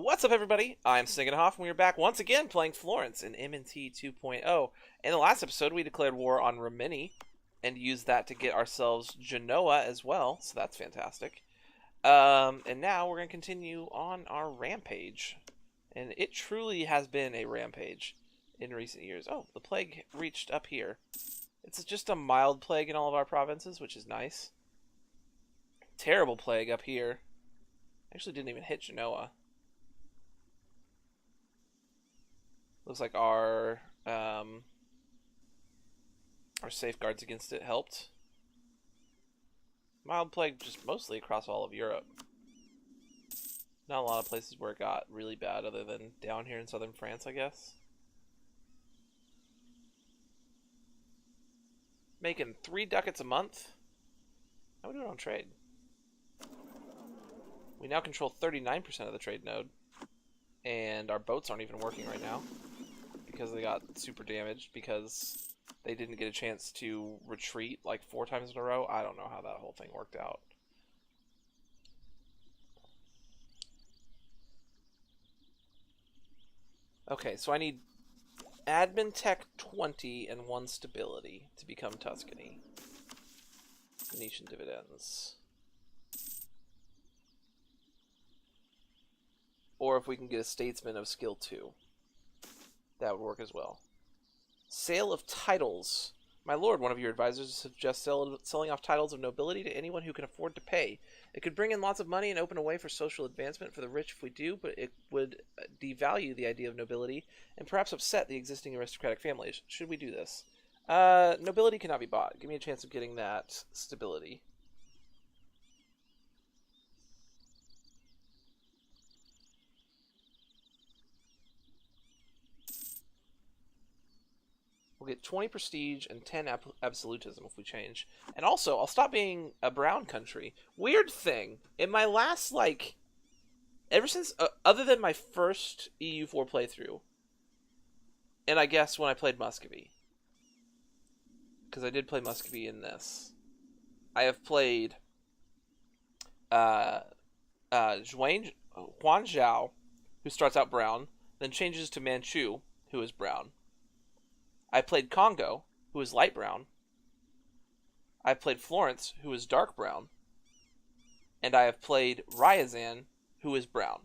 What's up, everybody? I'm Snigenhoff, and we are back once again playing Florence in MNT 2.0. In the last episode, we declared war on Rimini and used that to get ourselves Genoa as well, so that's fantastic. And now we're going to continue on our rampage. And it truly has been a rampage in recent years. Oh, the plague reached up here. It's just a mild plague in all of our provinces, which is nice. Terrible plague up here. Actually didn't even hit Genoa. Looks like our safeguards against it helped. Mild plague just mostly across all of Europe. Not a lot of places where it got really bad other than down here in southern France, I guess. Making 3 ducats a month. How are we doing on trade? We now control 39% of the trade node. And our boats aren't even working right now. Because they got super damaged. Because they didn't get a chance to retreat like 4 times in a row. I don't know how that whole thing worked out. Okay, so I need admin tech 20 and 1 stability to become Tuscany. Venetian dividends. Or if we can get a statesman of skill 2. That would work as well. Sale of titles. My lord, one of your advisors suggests selling off titles of nobility to anyone who can afford to pay. It could bring in lots of money and open a way for social advancement for the rich if we do, but it would devalue the idea of nobility and perhaps upset the existing aristocratic families. Should we do this? Nobility cannot be bought. Give me a chance of getting that stability. We'll get 20 prestige and 10 absolutism if we change. And also, I'll stop being a brown country. Weird thing. In my last, ever since, other than my first EU4 playthrough, and I guess when I played Muscovy, because I did play Muscovy in this, I have played Huan Zhao, who starts out brown, then changes to Manchu, who is brown. I played Congo, who is light brown. I played Florence, who is dark brown. And I have played Ryazan, who is brown.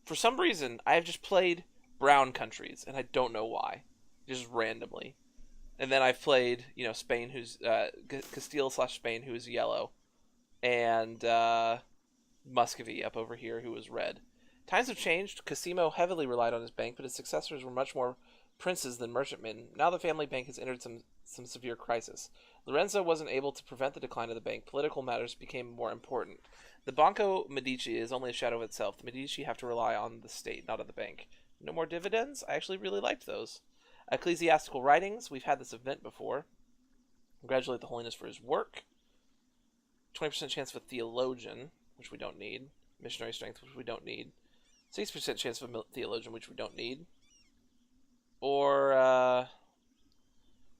For some reason, I have just played brown countries, and I don't know why. Just randomly. And then I've played, Spain, who's, Castile/Spain, who is yellow. And, Muscovy up over here, who is red. Times have changed. Cosimo heavily relied on his bank, but his successors were much more princes than merchantmen. Now the family bank has entered some severe crisis. Lorenzo wasn't able to prevent the decline of the bank. Political matters became more important. The Banco Medici is only a shadow of itself. The Medici have to rely on the state, not on the bank. No more dividends? I actually really liked those. Ecclesiastical writings. We've had this event before. Congratulate the Holiness for his work. 20% chance of a theologian, which we don't need. Missionary strength, which we don't need. 6% chance of a theologian, which we don't need. Or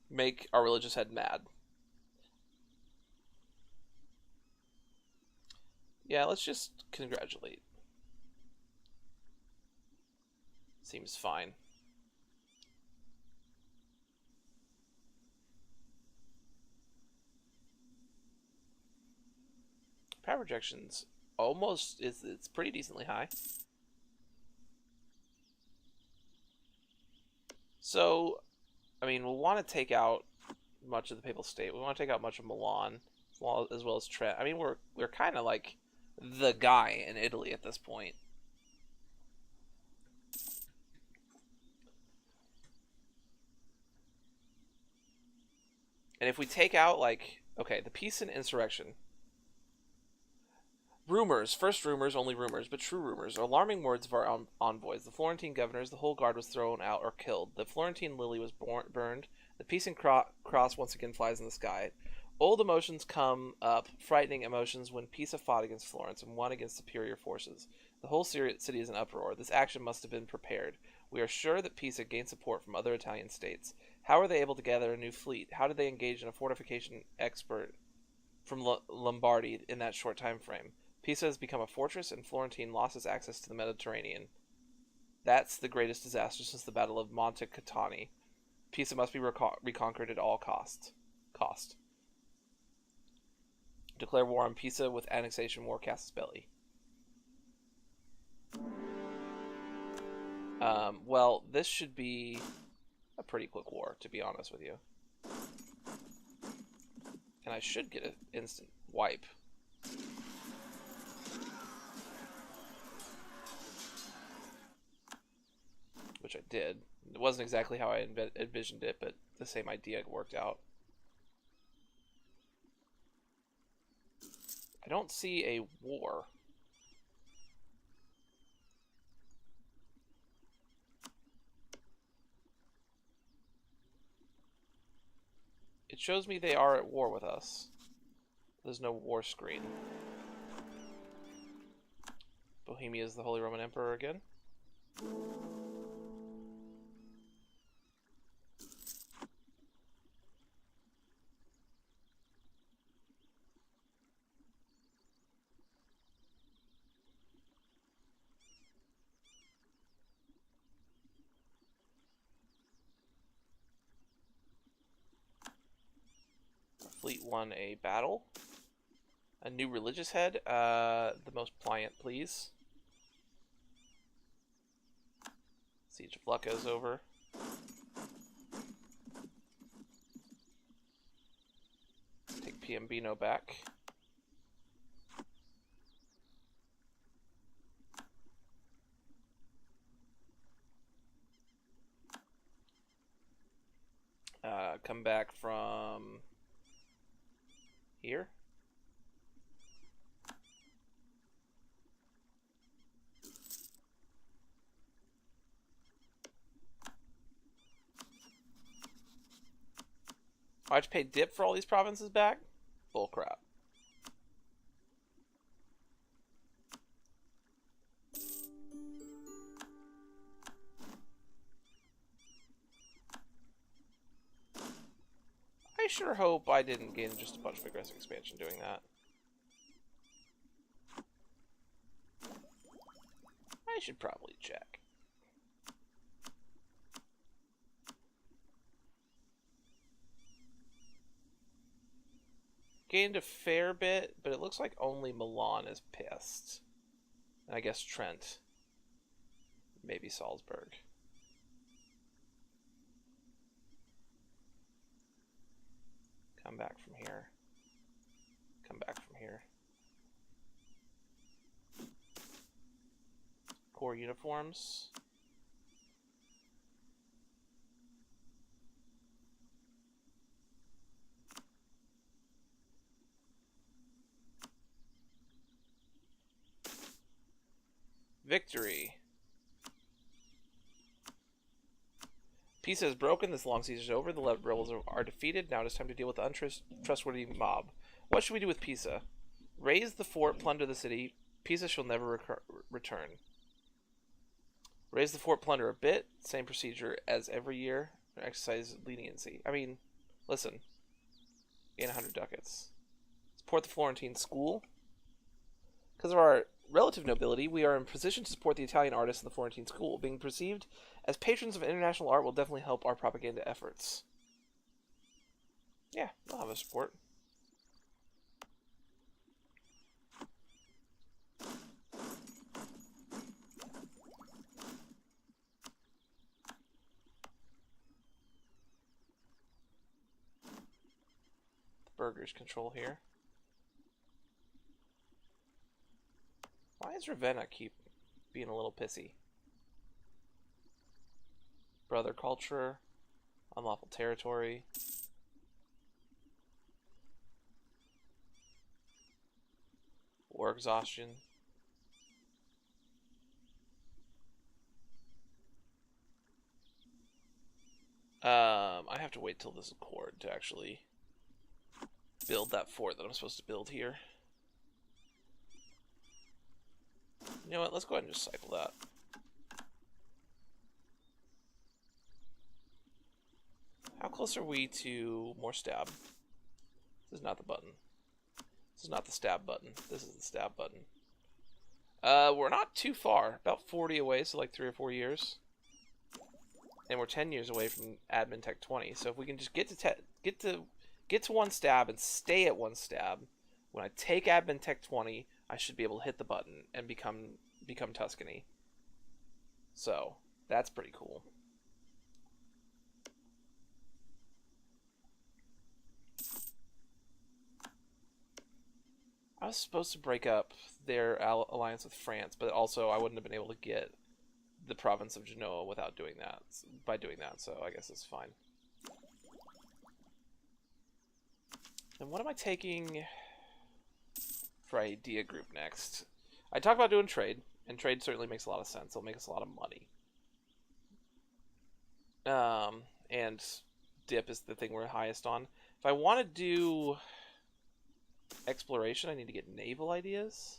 make our religious head mad. Yeah, let's just congratulate. Seems fine. Power rejections almost it's pretty decently high. So, I mean, we'll want to take out much of the Papal State. We want to take out much of Milan, as well as Trent. I mean, we're kind of like the guy in Italy at this point. And if we take out, okay, the peace and insurrection. Rumors, first rumors, only rumors, but true rumors, alarming words of our envoys. The Florentine governors, the whole guard was thrown out or killed. The Florentine lily was burned. The peace and cross once again flies in the sky. Old emotions come up, frightening emotions when Pisa fought against Florence and won against superior forces. The whole city is in uproar. This action must have been prepared. We are sure that Pisa gained support from other Italian states. How were they able to gather a new fleet? How did they engage in a fortification expert from Lombardy in that short time frame? Pisa has become a fortress, and Florentine lost its access to the Mediterranean. That's the greatest disaster since the Battle of Monte Catani. Pisa must be reconquered at all cost. Declare war on Pisa with annexation war casus belli. Well, this should be a pretty quick war, to be honest with you. And I should get an instant wipe. Which I did. It wasn't exactly how I envisioned it, but the same idea worked out. I don't see a war. It shows me they are at war with us. There's no war screen. Bohemia is the Holy Roman Emperor again. Fleet won a battle. A new religious head. The most pliant, please. Siege of Lucca is over. Take Piombino back. Come back from here. I have to pay dip for all these provinces back? Bull crap. I sure hope I didn't gain just a bunch of aggressive expansion doing that. I should probably check. Gained a fair bit, but it looks like only Milan is pissed. And I guess Trent. Maybe Salzburg. Come back from here. Come back from here. Core uniforms. Victory. Pisa is broken. This long siege is over. The rebels are defeated. Now it is time to deal with the untrustworthy mob. What should we do with Pisa? Raise the fort, plunder the city. Pisa shall never return. Raise the fort, plunder a bit. Same procedure as every year. Exercise leniency. I mean, listen. Gain 100 ducats. Support the Florentine school. Because of our relative nobility, we are in position to support the Italian artists in the Florentine school. Being perceived as patrons of international art will definitely help our propaganda efforts. Yeah, they'll have a support. The burghers control here. Why does Ravenna keep being a little pissy? Brother culture, unlawful territory. War exhaustion. I have to wait till this accord to actually build that fort that I'm supposed to build here. You know what? Let's go ahead and just cycle that. How close are we to more stab? This is not the button. This is not the stab button. This is the stab button. We're not too far. About 40 away, so like 3 or 4 years. And we're 10 years away from Admin Tech 20. So if we can just get to 1 stab and stay at 1 stab, when I take Admin Tech 20, I should be able to hit the button and become Tuscany. So that's pretty cool. I was supposed to break up their alliance with France, but also I wouldn't have been able to get the province of Genoa without doing that. By doing that, so I guess it's fine. And what am I taking for idea group next? I talked about doing trade, and trade certainly makes a lot of sense. It'll make us a lot of money. And dip is the thing we're highest on. If I want to do exploration, I need to get naval ideas.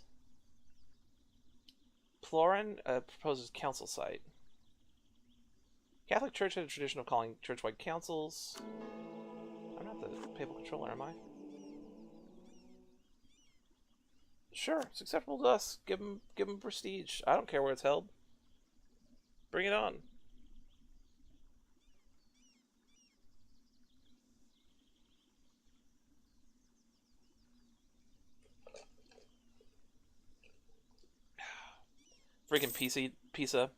Florence proposes council site. Catholic Church had a tradition of calling church-wide councils. I'm not the papal controller, am I? Sure, it's acceptable to us. Give them prestige. I don't care where it's held. Bring it on. Freaking Pisa,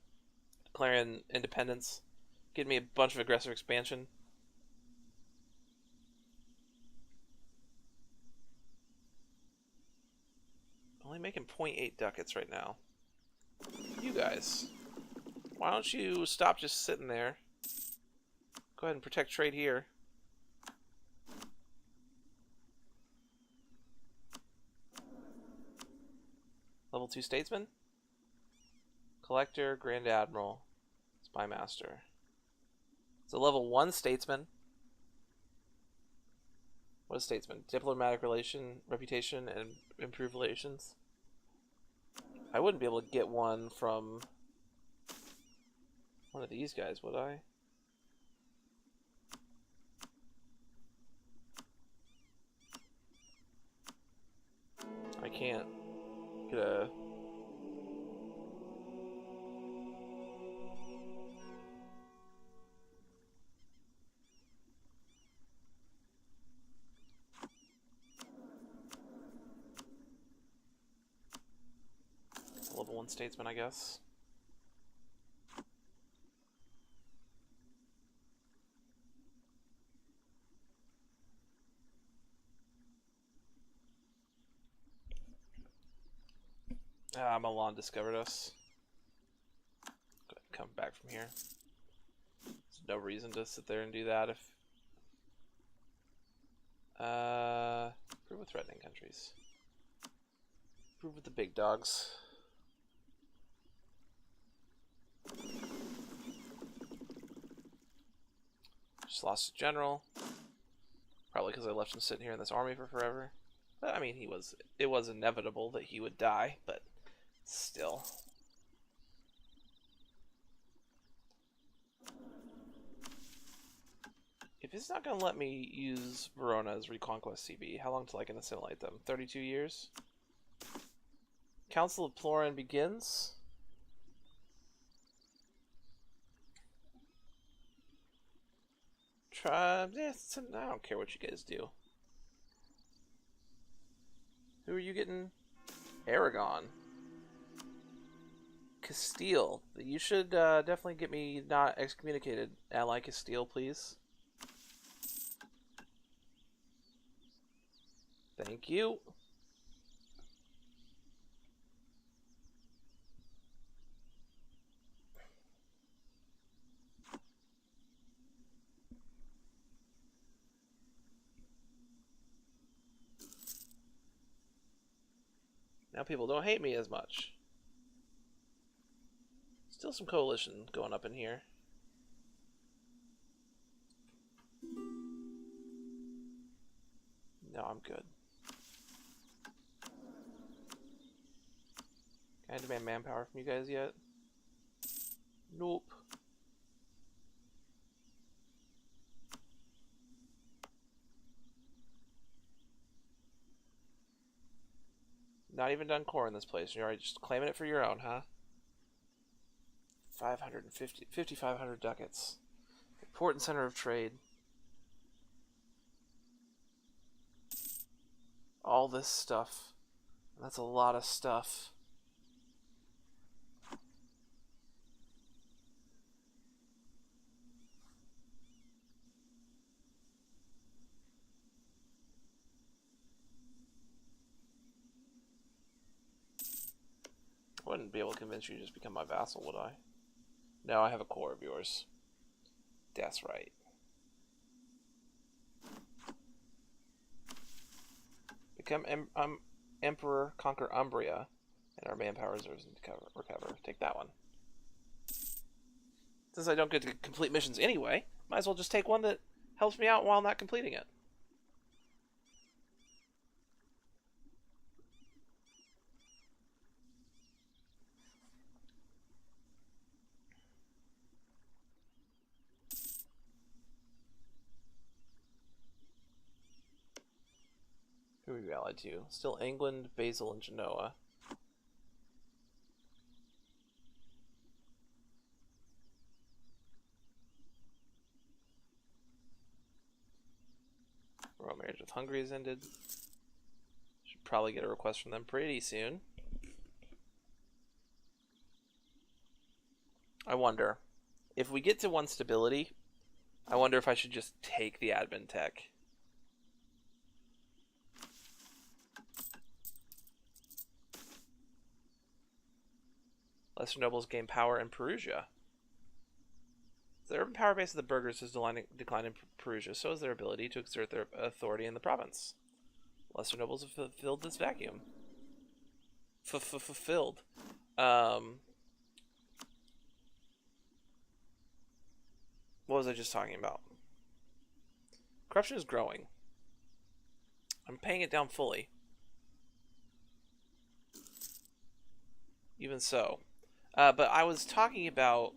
declaring independence, getting me a bunch of aggressive expansion. Only making 0.8 ducats right now. You guys, why don't you stop just sitting there? Go ahead and protect trade here. Level 2 statesman? Collector, Grand Admiral, Spy Master. It's a level 1 statesman. What is statesman? Diplomatic reputation, and improved relations. I wouldn't be able to get one from one of these guys, would I? I can't get a... Level 1 statesman, I guess. Milan discovered us. Go ahead and come back from here. There's no reason to sit there and do that if... Prove with threatening countries. Prove with the big dogs. Just lost a general. Probably because I left him sitting here in this army for forever. But, I mean, it was inevitable that he would die, but still. If it's not going to let me use Verona as Reconquest CB, how long till I can assimilate them? 32 years? Council of Florence begins. I don't care what you guys do. Who are you getting? Aragon. Castile. You should definitely get me not excommunicated. Ally Castile, please. Thank you. Now people don't hate me as much. Still some coalition going up in here. No, I'm good. Can I demand manpower from you guys yet? Nope. Not even done core in this place. You're already just claiming it for your own, huh? 5,500 ducats. Important center of trade. All this stuff. That's a lot of stuff. I wouldn't be able to convince you to just become my vassal, would I? No, I have a core of yours. That's right. Become Emperor, conquer Umbria, and our manpower reserves need to recover. Take that one. Since I don't get to complete missions anyway, might as well just take one that helps me out while not completing it. Who are we allied to? Still England, Basil, and Genoa. Royal marriage with Hungary has ended. Should probably get a request from them pretty soon. I wonder, if we get to 1 stability, I wonder if I should just take the admin tech. Lesser nobles gain power in Perugia. The urban power base of the burghers has declined in Perugia, so is their ability to exert their authority in the province. Lesser nobles have filled this vacuum. Fulfilled. What was I just talking about? Corruption is growing. I'm paying it down fully. Even so. But I was talking about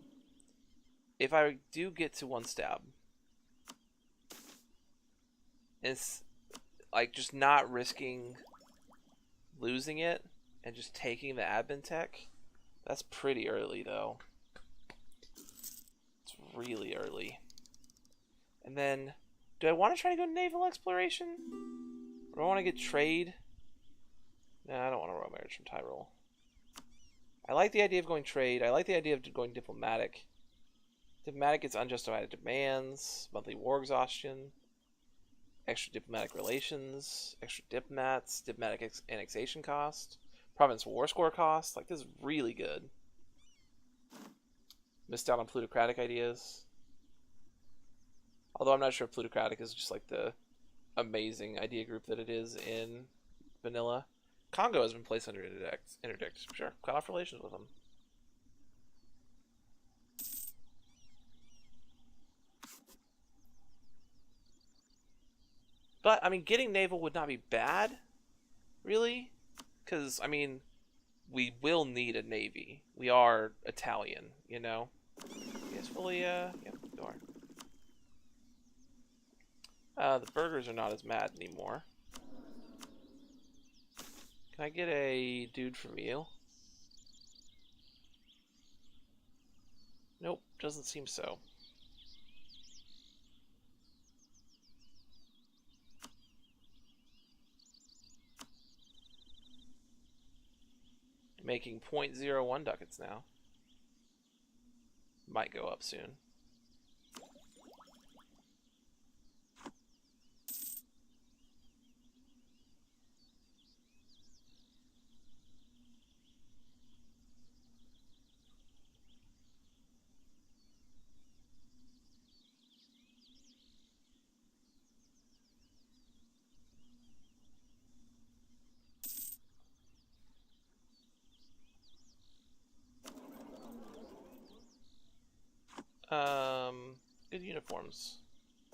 if I do get to 1 stab, it's like just not risking losing it and just taking the admin tech. That's pretty early though. It's really early. And then, do I want to try to go naval exploration? Or do I want to get trade? No, I don't want a royal marriage from Tyrol. I like the idea of going trade. I like the idea of going diplomatic. Diplomatic gets unjustified demands, monthly war exhaustion, extra diplomatic relations, extra diplomats, diplomatic annexation cost, province war score cost. Like, this is really good. Missed out on plutocratic ideas. Although I'm not sure if plutocratic is just like the amazing idea group that it is in vanilla. Congo has been placed under interdict. Sure, cut off relations with them. But, I mean, getting naval would not be bad, really. Because, I mean, we will need a navy. We are Italian, you know? You guys fully, yep, you are. The burghers are not as mad anymore. Can I get a dude from you? Nope, doesn't seem so. Making 0.01 ducats now. Might go up soon. Good uniforms.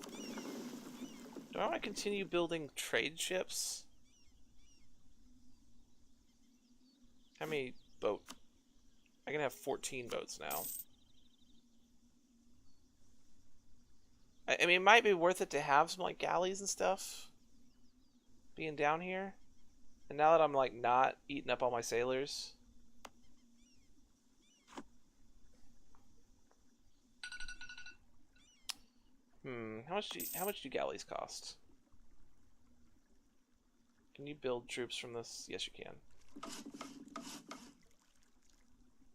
Do I want to continue building trade ships? How many boat? I can have 14 boats now. I mean, it might be worth it to have some like galleys and stuff being down here. And now that I'm like not eating up all my sailors, how much do galleys cost? Can you build troops from this? Yes, you can.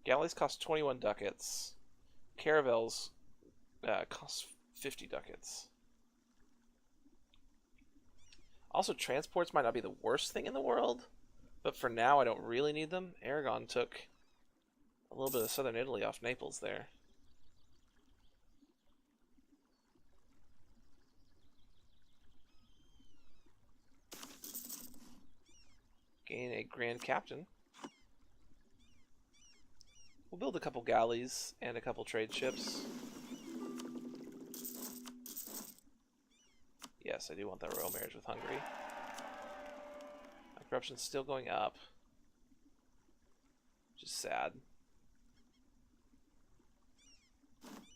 Galleys cost 21 ducats. Caravels cost 50 ducats. Also, transports might not be the worst thing in the world, but for now I don't really need them. Aragon took a little bit of southern Italy off Naples there. Gain a Grand Captain. We'll build a couple galleys and a couple trade ships. Yes, I do want that royal marriage with Hungary. My corruption's still going up. Which is sad.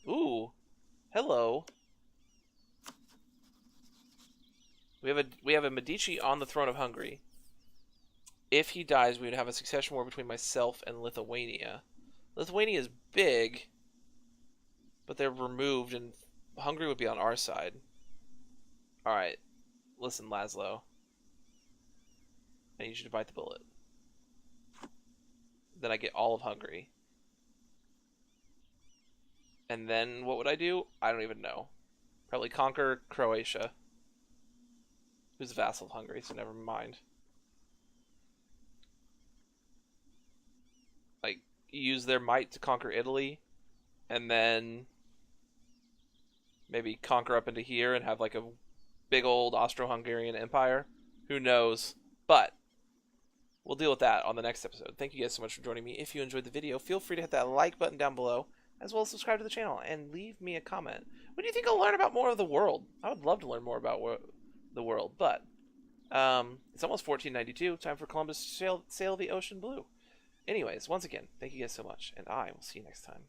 Ooh. Hello. We have a Medici on the throne of Hungary. If he dies, we would have a succession war between myself and Lithuania. Lithuania is big, but they're removed, and Hungary would be on our side. Alright, listen, Laszlo. I need you to bite the bullet. Then I get all of Hungary. And then what would I do? I don't even know. Probably conquer Croatia, who's a vassal of Hungary, so never mind. Like, use their might to conquer Italy, and then maybe conquer up into here and have like a big old Austro-Hungarian empire. Who knows? But we'll deal with that on the next episode. Thank you guys so much for joining me. If you enjoyed the video, feel free to hit that like button down below, as well as subscribe to the channel and leave me a comment. What do you think I'll learn about more of the world? I would love to learn more about the world, but it's almost 1492. Time for Columbus to sail the ocean blue. Anyways, once again, thank you guys so much, and I will see you next time.